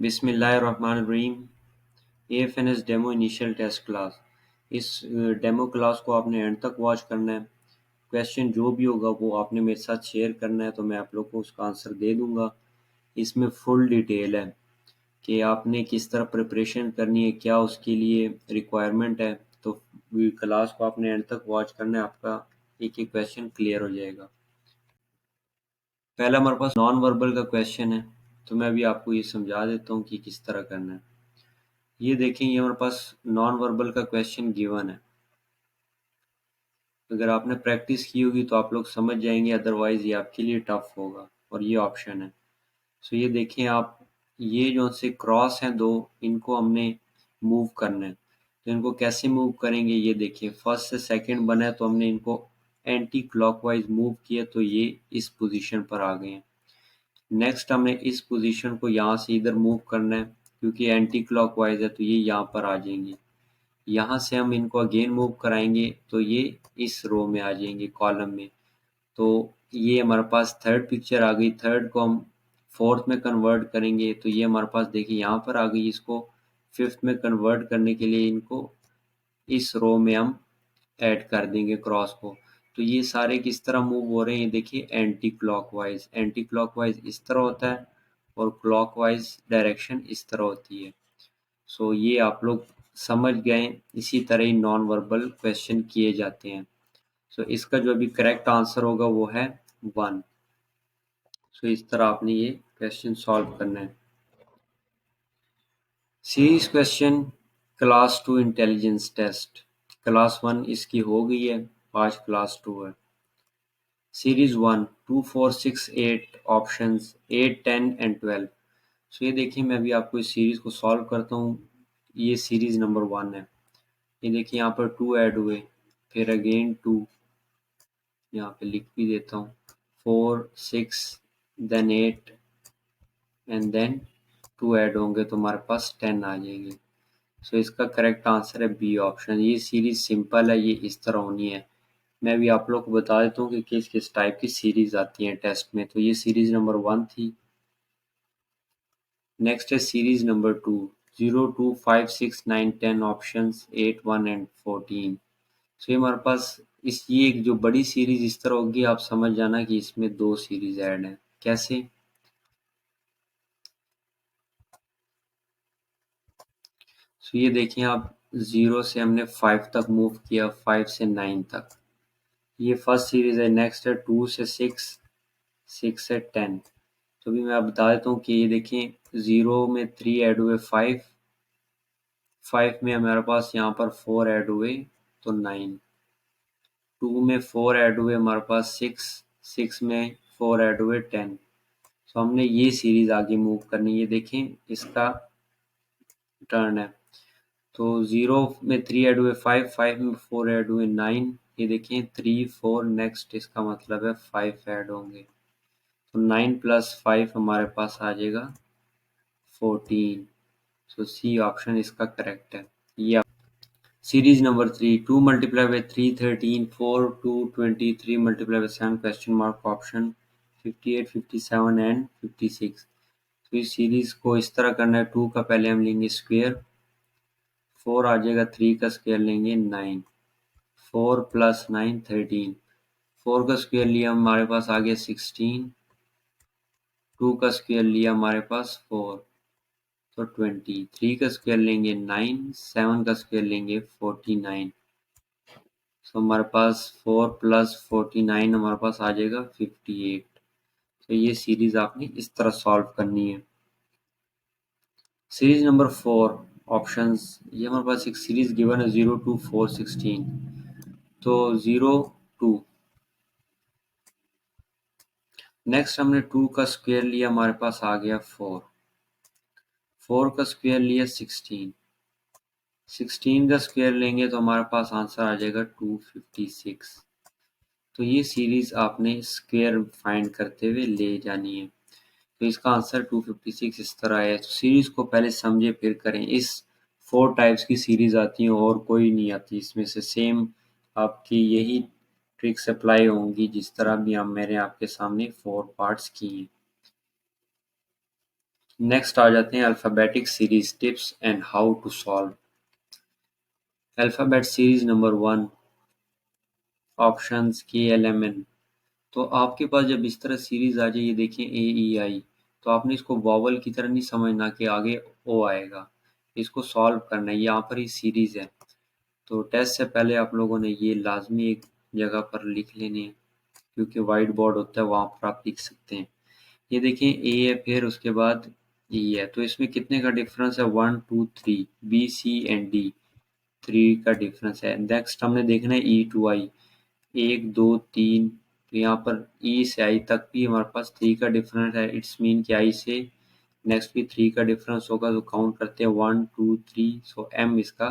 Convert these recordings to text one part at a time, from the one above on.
बिस्मिल्लाहिर्रहमानिर्रहीम। AFNS demo initial test class. इस demo class को आपने एंड तक वॉच करना है। क्वेश्चन जो भी होगा वो आपने मेरे साथ शेयर करना है, तो मैं आप लोग को उसका आंसर दे दूंगा। इसमें फुल डिटेल है कि आपने किस तरह प्रिपरेशन करनी है, क्या उसके लिए रिक्वायरमेंट है। तो क्लास को आपने एंड तक वॉच करना है, आपका एक एक क्वेश्चन क्लियर हो जाएगा। पहला हमारे पास नॉन वर्बल का क्वेश्चन है, तो मैं अभी आपको ये समझा देता हूँ कि किस तरह करना है। ये देखें, ये हमारे पास नॉन वर्बल का क्वेश्चन गिवन है। अगर आपने प्रैक्टिस की होगी तो आप लोग समझ जाएंगे, अदरवाइज ये आपके लिए टफ होगा। और ये ऑप्शन है। सो ये देखें आप, ये जो से क्रॉस हैं दो, इनको हमने मूव करना है। तो इनको कैसे मूव करेंगे, ये देखिए। फर्स्ट से सेकंड बना है तो हमने इनको एंटी क्लॉकवाइज मूव किया, तो ये इस पोजीशन पर आ गए हैं। नेक्स्ट हमें इस पोजीशन को यहाँ से इधर मूव करना है, क्योंकि एंटी क्लॉकवाइज है तो ये यहाँ पर आ जाएंगे। यहाँ से हम इनको अगेन मूव कराएंगे तो ये इस रो में आ जाएंगे, कॉलम में। तो ये हमारे पास थर्ड पिक्चर आ गई। थर्ड को हम फोर्थ में कन्वर्ट करेंगे, तो ये हमारे पास देखिए यहाँ पर आ गई। इसको फिफ्थ में कन्वर्ट करने के लिए इनको इस रो में हम ऐड कर देंगे क्रॉस को। तो ये सारे किस तरह मूव हो रहे हैं, देखिए एंटी क्लॉकवाइज। एंटी क्लॉकवाइज इस तरह होता है और क्लॉकवाइज डायरेक्शन इस तरह होती है। सो ये आप लोग समझ गए। इसी तरह ही नॉन वर्बल क्वेश्चन किए जाते हैं। सो इसका जो अभी करेक्ट आंसर होगा वो है 1। सो इस तरह आपने ये क्वेश्चन सॉल्व करना है। Series question class 2 intelligence test. Class 1 इसकी हो गई है, आज क्लास 2 है। Series 1 2 4 6 8 options 8 10 and 12। सो ये देखिए, मैं अभी आपको इस सीरीज को सॉल्व करता हूँ। ये सीरीज नंबर 1 है। ये देखिए यहाँ पर 2 ऐड हुए, फिर अगेन 2, यहाँ पे लिख भी देता हूँ, 4 6 देन 8 एंड देन 2 ऐड होंगे तो हमारे पास 10 आ जाएंगे। सो इसका करेक्ट आंसर है बी ऑप्शन। ये सीरीज सिंपल है, ये इस तरह होनी है। मैं भी आप लोग को बता देता हूँ कि किस किस टाइप की सीरीज आती हैं टेस्ट में। तो ये सीरीज नंबर 1 थी। नेक्स्ट है सीरीज नंबर 2 0 2 5 6 9 10 ऑप्शंस 8 1 एंड 14। सो ये हमारे पास ये एक जो बड़ी सीरीज इस तरह होगी, आप समझ जाना कि इसमें 2 सीरीज ऐड हैं। कैसे? सो ये देखिए आप, 0 से हमने 5 तक मूव किया, 5 से 9 तक, ये फर्स्ट सीरीज है। नेक्स्ट है 2 से 6, 6 से 10। तो भी मैं आप बता देता हूँ कि ये देखें, 0 में 3 ऐड हुए 5, 5 में हमारे पास यहाँ पर 4 ऐड हुए तो 9, 2 में 4 ऐड हुए हमारे पास 6, 6 में 4 ऐड हुए 10। तो हमने ये सीरीज आगे मूव करनी है। ये देखें, इसका टर्न है। तो 0 में 3 ऐड हुए 5, 5 में 4 ऐड हुए 9। ये देखें 3 4, नेक्स्ट इसका मतलब है 5 ऐड होंगे, तो 9 प्लस 5 हमारे पास आ जाएगा 14। सो सी ऑप्शन इसका करेक्ट है। ये series number 3 2 multiply by 3 13, 4 2 23 multiply by 7 question mark option 58 57 and 56। तो इस सीरीज को इस तरह करना है। 2 का पहले हम लेंगे स्क्वायर, 4 आ जाएगा, 3 का स्क्वायर लेंगे 9, 4 प्लस 9 13, 4 का स्क्वायर लिया हमारे पास आ गया 16, 2 का स्क्वायर लिया हमारे पास 4, तो 20, 3 का स्क्वायर लेंगे 9, 7 का स्क्वायर लेंगे 49। सो हमारे पास 4 प्लस 49 हमारे पास आ जाएगा 58। तो ये सीरीज आपने इस तरह सॉल्व करनी है। सीरीज नंबर 4 ऑप्शंस, ये हमारे पास एक सीरीज गिवन है 0 2 4 16। तो 0 2, नेक्स्ट हमने 2 का स्क्वायर लिया, हमारे पास आ गया 4, 4 का स्क्वायर लिया 16, 16 का स्क्वायर लेंगे तो हमारे पास आंसर आ जाएगा 256। तो ये सीरीज आपने स्क्वायर फाइंड करते हुए ले जानी है। तो इसका आंसर 256 इस तरह है। तो सीरीज को पहले समझे फिर करें। इस 4 टाइप्स की सीरीज आती हैं और कोई नहीं आती इसमें से। सेम आपकी यही ट्रिक्स अप्लाई होंगी जिस तरह भी हम मैंने आपके सामने 4 पार्ट्स किए हैं। नेक्स्ट आ जाते हैं alphabetic series tips and how to solve. Alphabet series number 1, options KLMN। तो आपके पास जब इस तरह सीरीज आ जाए, ये देखिए AEI, तो आपने इसको वॉवल की तरह नहीं समझना कि आगे ओ आएगा, इसको सॉल्व करना है, यहाँ पर ही सीरीज है। तो टेस्ट से पहले आप लोगों ने ये लाजमी एक जगह पर लिख लेने हैं, क्योंकि वाइट बोर्ड होता है वहाँ पर आप लिख सकते हैं। ये देखिए ए है, फिर उसके बाद ई है, तो इसमें कितने का डिफरेंस है? 1 2 3, B C and D 3 का डिफरेंस है। नेक्स्ट हमने देखना है E to I, 1 2 3, तो यहाँ पर ई से आई तक भी हमारे पास 3 का डिफरेंस है। इट्स मीन कि आई से नेक्स्ट भी 3 का डिफरेंस होगा, तो काउंट करते हैं 1 2 3। सो एम इसका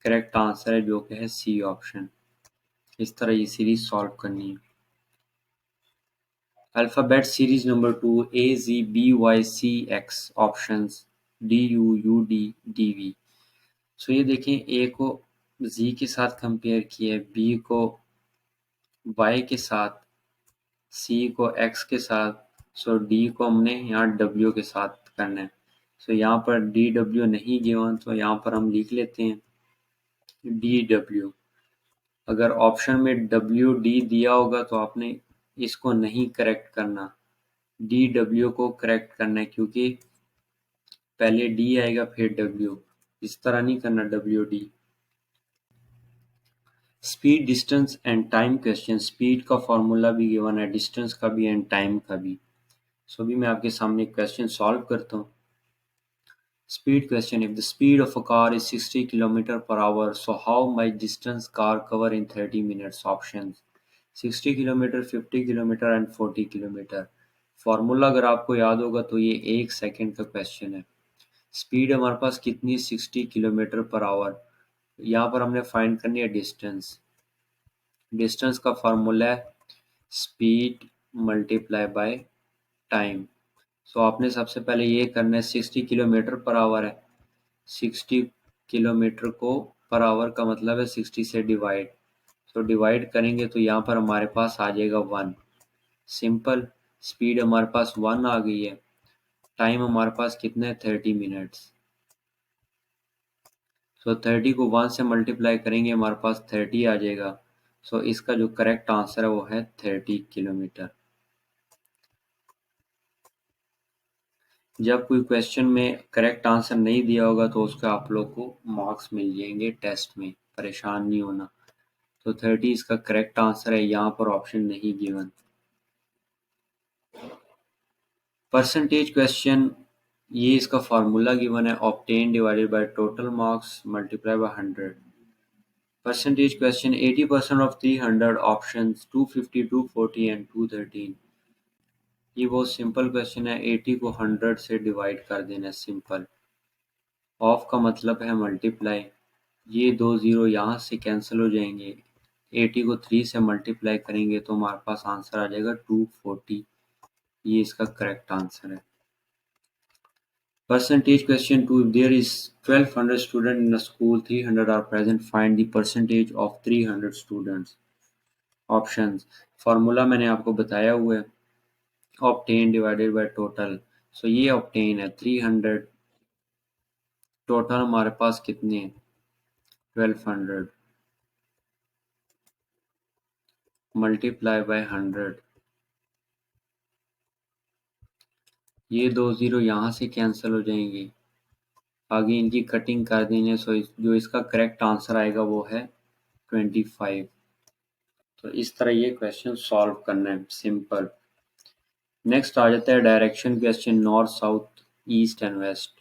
करेक्ट आंसर है, जो कि है सी ऑप्शन। इस तरह ये सीरीज सॉल्व करनी है। Alphabet series number 2, AZBYCX, options DUUDDV। सो ये देखें, ए को जी के साथ कंपेयर किया है, बी को वाई के साथ, सी को एक्स के साथ, सो डी को हमने यहाँ डब्ल्यू के साथ करना है। सो यहाँ पर डी डब्ल्यू नहीं गिवन, तो यहाँ पर हम लिख लेते हैं डी डब्ल्यू। अगर ऑप्शन में डब्ल्यू डी दिया होगा तो आपने इसको नहीं करेक्ट करना, डी डब्ल्यू को करेक्ट करना है, क्योंकि पहले डी आएगा फिर डब्ल्यू, इस तरह नहीं करना W D. Speed, distance and time question. Speed का फॉर्मूला भी गिवन है, डिस्टेंस का भी एंड टाइम का भी। सो अभी मैं आपके सामने क्वेश्चन सॉल्व करता हूँ। Speed question: if the speed of a car is 60 km per hour, so how much distance car cover in 30 minutes? Options: 60 km, 50 km and 40 km। Formula अगर आपको याद होगा तो ये 1 सेकेंड का क्वेश्चन है। स्पीड हमारे पास कितनी? 60 किलोमीटर पर आवर। यहाँ पर हमने फाइंड करनी है डिस्टेंस। डिस्टेंस का फार्मूला है स्पीड मल्टीप्लाई बाय टाइम। सो आपने सबसे पहले ये करना है, 60 किलोमीटर पर आवर है, 60 किलोमीटर को पर आवर का मतलब है 60 से डिवाइड। सो डिवाइड करेंगे तो यहाँ पर हमारे पास आ जाएगा 1। सिंपल, स्पीड हमारे पास 1 आ गई है, टाइम हमारे पास कितना है? 30 मिनट्स। सो 30 को 1 से मल्टीप्लाई करेंगे, हमारे पास 30 आ जाएगा। सो इसका जो करेक्ट आंसर है वो है 30 किलोमीटर। जब कोई क्वेश्चन में करेक्ट आंसर नहीं दिया होगा तो उसका आप लोग को मार्क्स मिल जाएंगे टेस्ट में, परेशान नहीं होना। तो 30 इसका करेक्ट आंसर है, यहाँ पर ऑप्शन नहीं गिवन। परसेंटेज क्वेश्चन, ये इसका फार्मूला गिवन है, obtain divided by total marks multiply by 100। Percentage question: 80% of 300, options 250, 240 and 213। ये बहुत सिंपल क्वेश्चन है, 80 को 100 से डिवाइड कर देना है, सिंपल। ऑफ का मतलब है मल्टीप्लाई, ये 2 जीरो यहाँ से कैंसिल हो जाएंगे। 80 को 3 से मल्टीप्लाई करेंगे तो हमारे पास आंसर आ जाएगा 240। ये इसका करेक्ट आंसर है। Percentage question 2, if there is 1200 students in a school, 300 are present, find the percentage of 300 students। Options: formula मैंने आपको बताया हुआ है, ऑब्टेन डिवाइडेड बाय टोटल। सो ये ऑब्टेन है 300, टोटल हमारे पास कितने हैं? 1200 मल्टीप्लाई बाय 100। ये 2 जीरो यहाँ से कैंसिल हो जाएंगे, आगे इनकी कटिंग कर देंगे। सो जो इसका करेक्ट आंसर आएगा वो है 25। तो इस तरह ये क्वेश्चन सॉल्व करना है, सिंपल। नेक्स्ट आ जाता है direction question, north south east and west.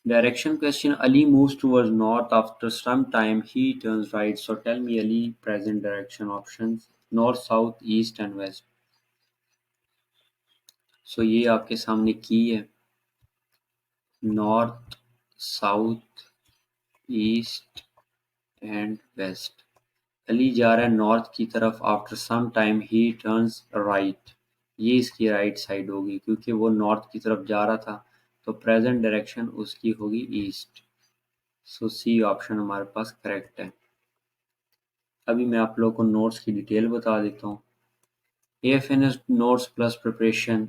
Direction question: Ali moves towards north, after some time he turns right, so tell me Ali present direction. Options: north south east and west. So ये आपके सामने की है, north south east and west. Ali जा रहा है north की तरफ, after some time he turns right, ये इसकी राइट साइड होगी क्योंकि वो नॉर्थ की तरफ जा रहा था, तो प्रेजेंट डायरेक्शन उसकी होगी ईस्ट। सो सी ऑप्शन हमारे पास करेक्ट है। अभी मैं आप लोगों को नोट्स की डिटेल बता देता हूँ। AFNS notes plus preparation,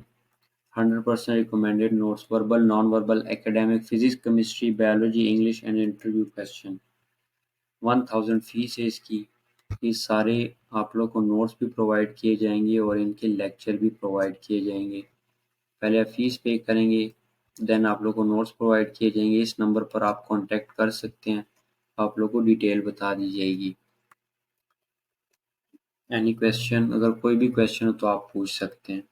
100% recommended notes, verbal non verbal academic, physics chemistry biology English and interview question. 1000 fees है इसकी। ये सारे आप लोग को नोट्स भी प्रोवाइड किए जाएंगे और इनके लेक्चर भी प्रोवाइड किए जाएंगे। पहले आप फीस पे करेंगे, देन आप लोग को नोट्स प्रोवाइड किए जाएंगे। इस नंबर पर आप कांटेक्ट कर सकते हैं, आप लोग को डिटेल बता दी जाएगी। एनी क्वेश्चन, अगर कोई भी क्वेश्चन हो तो आप पूछ सकते हैं।